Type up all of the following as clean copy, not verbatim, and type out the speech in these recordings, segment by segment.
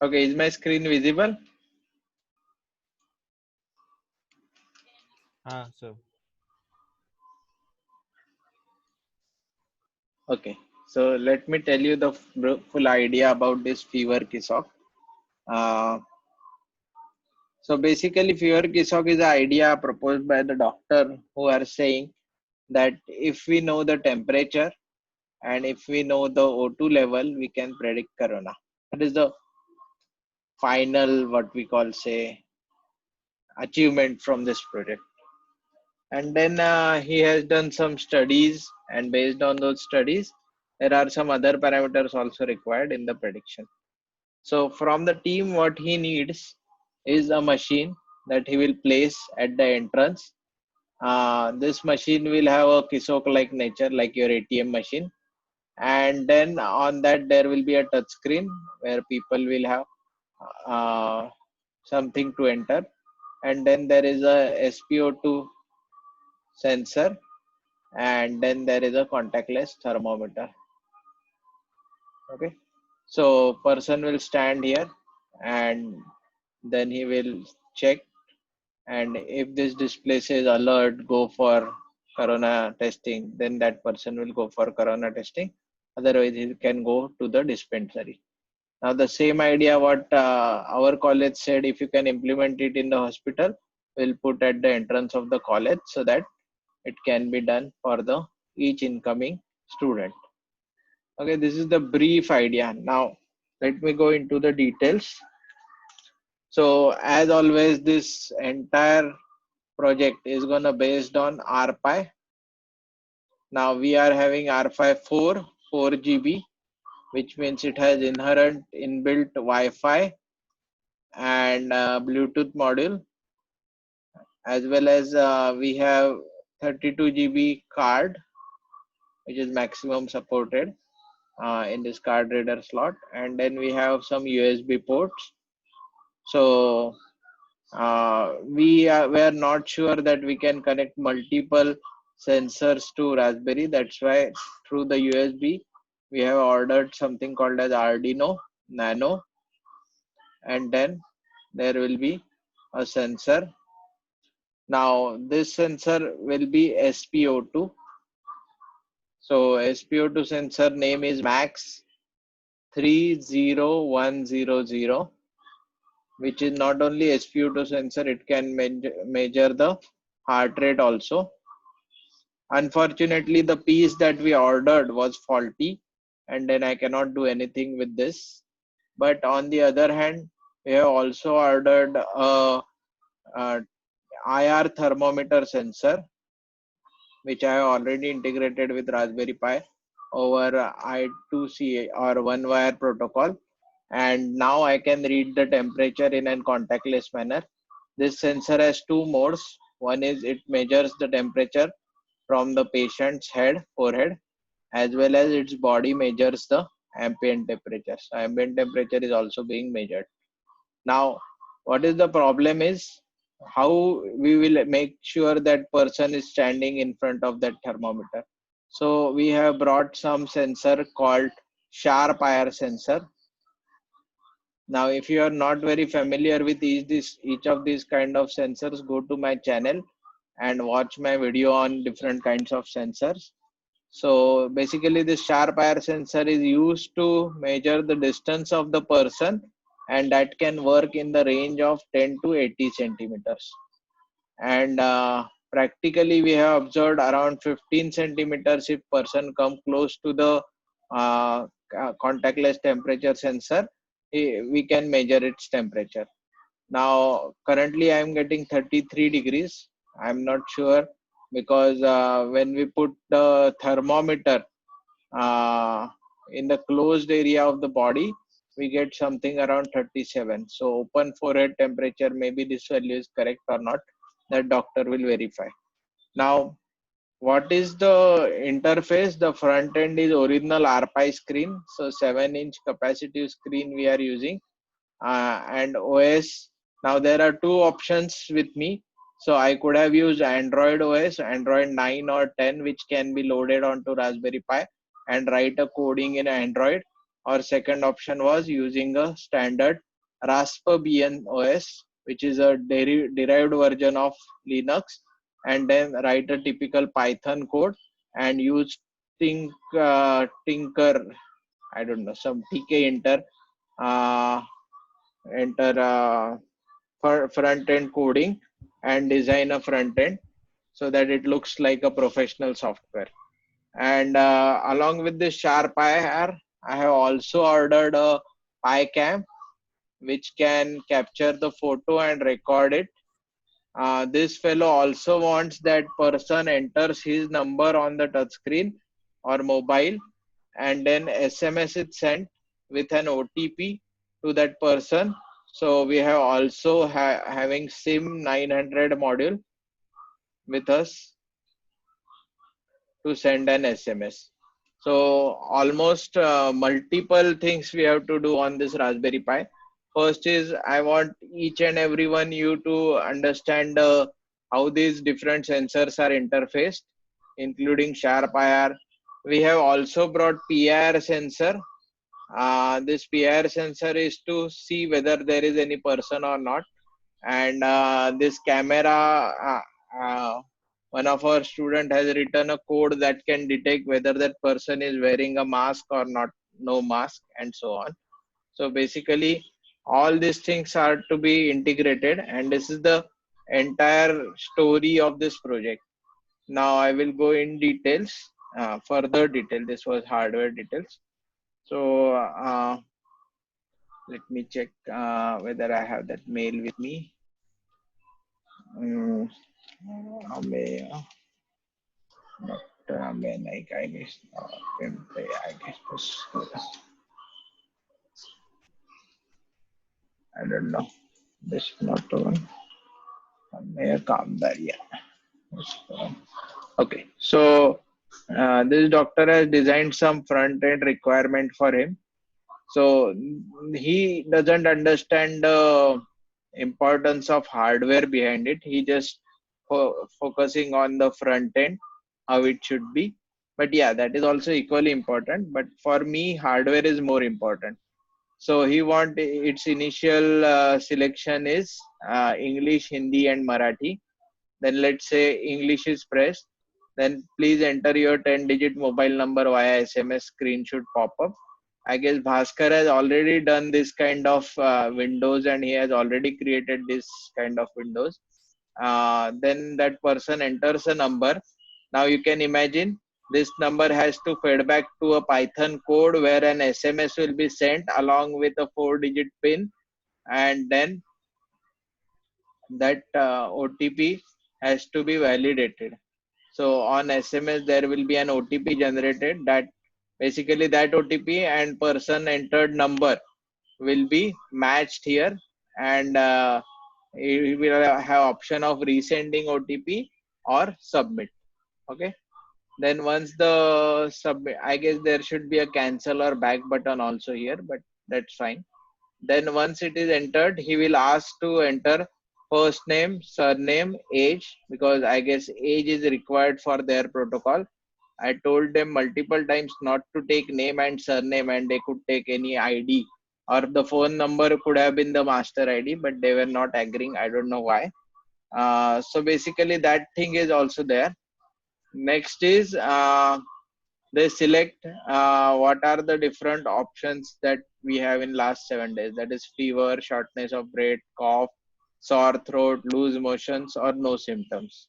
Okay, is my screen visible? So Okay, so let me tell you the full idea about this fever Kisok. Uh, so basically, fever Kisok is an idea proposed by the doctor who are saying that if we know the temperature and if we know the O2 level, we can predict corona. That is the final, what we call say, achievement from this project. And then he has done some studies, and based on those studies, there are some other parameters also required in the prediction. So from the team, what he needs is a machine that he will place at the entrance. This machine will have a Kisok-like nature, like your ATM machine, and then on that there will be a touch screen where people will have uh, something to enter, and then there is a SpO2 sensor, and then there is a contactless thermometer. Okay, so person will stand here and then he will check, and if this display says alert, go for corona testing, then that person will go for corona testing, otherwise he can go to the dispensary. Now the same idea what our college said, if you can implement it in the hospital, we'll put at the entrance of the college so that it can be done for the each incoming student. Okay, this is the brief idea. Now let me go into the details. So as always, this entire project is gonna based on RPi. Now we are having RPi 4 GB, which means it has inherent inbuilt Wi-Fi and Bluetooth module, as well as we have 32 GB card, which is maximum supported in this card reader slot, and then we have some USB ports. So we are not sure that we can connect multiple sensors to Raspberry. That's why through the USB we have ordered something called as Arduino Nano, and then there will be a sensor. Now this sensor will be SpO2. So SpO2 sensor name is Max 30100, which is not only SpO2 sensor, it can measure the heart rate also. Unfortunately, the piece that we ordered was faulty, and then I cannot do anything with this. But on the other hand, we have also ordered a IR thermometer sensor, which I have already integrated with Raspberry Pi over I2C or one wire protocol. And now I can read the temperature in a contactless manner. This sensor has two modes. One is it measures the temperature from the patient's forehead, as well as its body measures the ambient temperature. So ambient temperature is also being measured. Now, what is the problem is how we will make sure that person is standing in front of that thermometer. So we have brought some sensor called sharp IR sensor. Now, if you are not very familiar with each of these kind of sensors, go to my channel and watch my video on different kinds of sensors. So basically this sharp IR sensor is used to measure the distance of the person, and that can work in the range of 10 to 80 centimeters. And practically we have observed around 15 centimeters if person come close to the contactless temperature sensor, we can measure its temperature. Now currently I am getting 33 degrees. I'm not sure because when we put the thermometer uh, in the closed area of the body, we get something around 37. So open forehead temperature, maybe this value is correct or not, that doctor will verify. Now what is the interface? The front end is original RPi screen, so 7-inch capacitive screen we are using, and OS. Now there are two options with me. So I could have used Android OS, Android 9 or 10, which can be loaded onto Raspberry Pi and write a coding in Android. or second option was using a standard Raspbian OS, which is a derived version of Linux, and then write a typical Python code and use Tinker, I don't know, some TK uh, enter front end coding and design a front end so that it looks like a professional software. And along with this SharpIR, I have also ordered a PyCam which can capture the photo and record it. This fellow also wants that person enters his number on the touchscreen or mobile, and then SMS is sent with an OTP to that person. So we have also having SIM 900 module with us to send an SMS. So almost multiple things we have to do on this Raspberry Pi. First is I want each and everyone you to understand how these different sensors are interfaced, including SharpIR. We have also brought PIR sensor. This PIR sensor is to see whether there is any person or not. And this camera, one of our student has written a code that can detect whether that person is wearing a mask or not, no mask, and so on. So basically all these things are to be integrated, and this is the entire story of this project. Now I will go in details, further detail. This was hardware details. So let me check whether I have that mail with me. Ame, Dr. Ame, like I guess, I guess this, I don't know. This is not the one. Ame Kamdar, yeah. Okay, so this doctor has designed some front end requirement for him. So he doesn't understand the importance of hardware behind it. He just focusing on the front end, how it should be. But yeah, that is also equally important. But for me, hardware is more important. So he want its initial selection is English, Hindi, and Marathi. Then let's say English is pressed. Then please enter your 10-digit mobile number via SMS. Screen should pop up. I guess Bhaskar has already done this kind of windows, and he has already created this kind of windows. Then that person enters a number. Now you can imagine this number has to feed back to a Python code where an SMS will be sent along with a 4-digit PIN, and then that OTP has to be validated. So on SMS, there will be an OTP generated that basically that OTP and person entered number will be matched here, and you will have option of resending OTP or submit. Okay. Then once the submit, I guess there should be a cancel or back button also here, but that's fine. Then once it is entered, he will ask to enter first name, surname, age, because I guess age is required for their protocol. I told them multiple times not to take name and surname, and they could take any ID, or the phone number could have been the master ID, but they were not agreeing. I don't know why. So basically that thing is also there. Next is they select what are the different options that we have in last 7 days. That is fever, shortness of breath, cough, sore throat, loose motions, or no symptoms.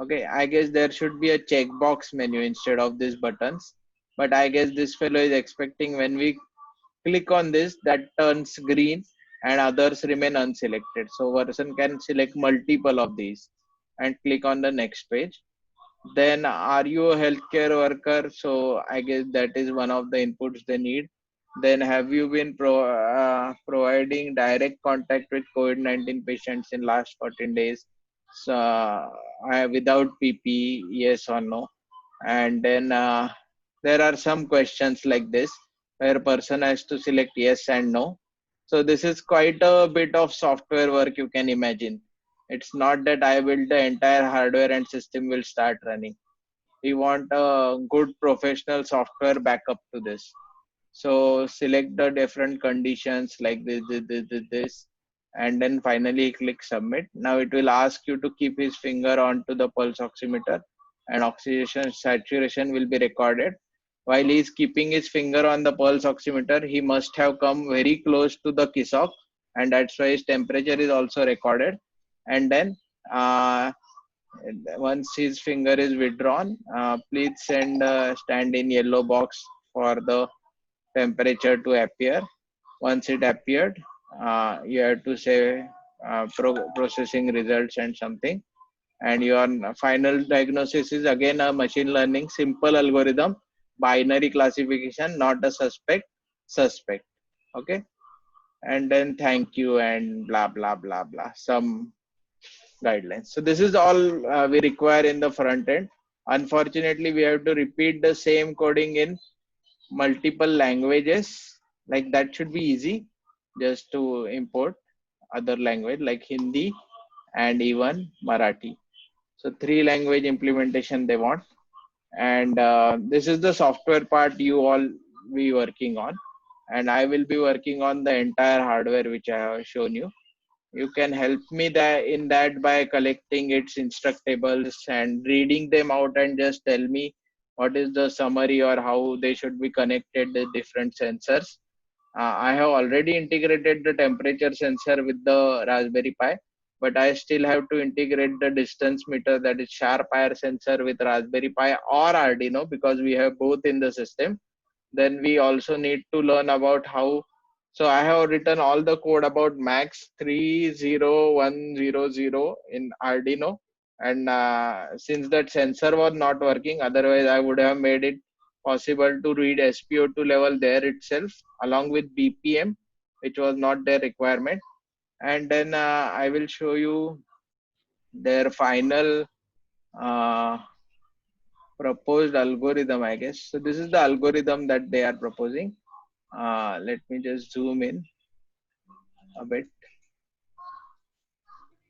Okay, I guess there should be a checkbox menu instead of these buttons. But I guess this fellow is expecting when we click on this, that turns green and others remain unselected. So person can select multiple of these and click on the next page. Then are you a healthcare worker? So I guess that is one of the inputs they need. Then have you been providing direct contact with COVID-19 patients in last 14 days? So without PPE, yes or no? And then there are some questions like this where person has to select yes and no. So this is quite a bit of software work, you can imagine. It's not that I build the entire hardware and system will start running. We want a good professional software backup to this. So select the different conditions like this, and then finally click submit. Now it will ask you to keep his finger onto the pulse oximeter, and oxygen saturation will be recorded. While he is keeping his finger on the pulse oximeter, he must have come very close to the Kissock, and that's why his temperature is also recorded. And then uh, once his finger is withdrawn, please send stand in yellow box for the temperature to appear. Once it appeared, you have to say processing results and something. And your final diagnosis is again a machine learning simple algorithm, binary classification, not a suspect. Okay. And then thank you and blah, blah, blah, blah. Some guidelines. So this is all we require in the front end. Unfortunately, we have to repeat the same coding in multiple languages. Like that should be easy, just to import other language like Hindi and even Marathi. So 3 language implementation they want. And this is the software part you all be working on. And I will be working on the entire hardware which I have shown you. You can help me in that by collecting its instructables and reading them out, and just tell me what is the summary or how they should be connected, the different sensors. I have already integrated the temperature sensor with the Raspberry Pi, but I still have to integrate the distance meter, that is sharp IR sensor, with Raspberry Pi or Arduino, because we have both in the system. Then we also need to learn about how. So I have written all the code about max 30100 in Arduino, and since that sensor was not working, otherwise I would have made it possible to read SpO2 level there itself along with BPM, which was not their requirement. And then I will show you their final uh, proposed algorithm, I guess. So this is the algorithm that they are proposing. Let me just zoom in a bit.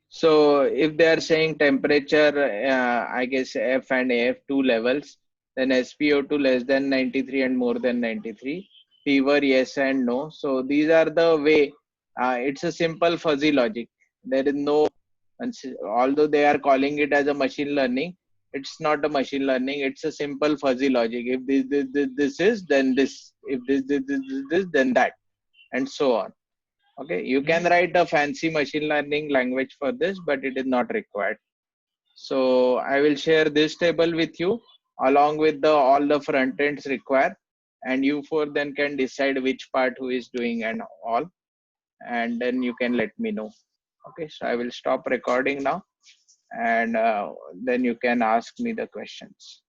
So if they are saying temperature, I guess F and AF2 levels, then SpO2 less than 93 and more than 93, fever yes and no. So these are the way. It's a simple fuzzy logic. There is no, although they are calling it as a machine learning, it's not a machine learning. It's a simple fuzzy logic. If this is, then this. If this, then that, and so on. Okay, you can write a fancy machine learning language for this, but it is not required. So I will share this table with you along with the all the front ends required, and you four then can decide which part who is doing and all, and then you can let me know. Okay, so I will stop recording now, and then you can ask me the questions.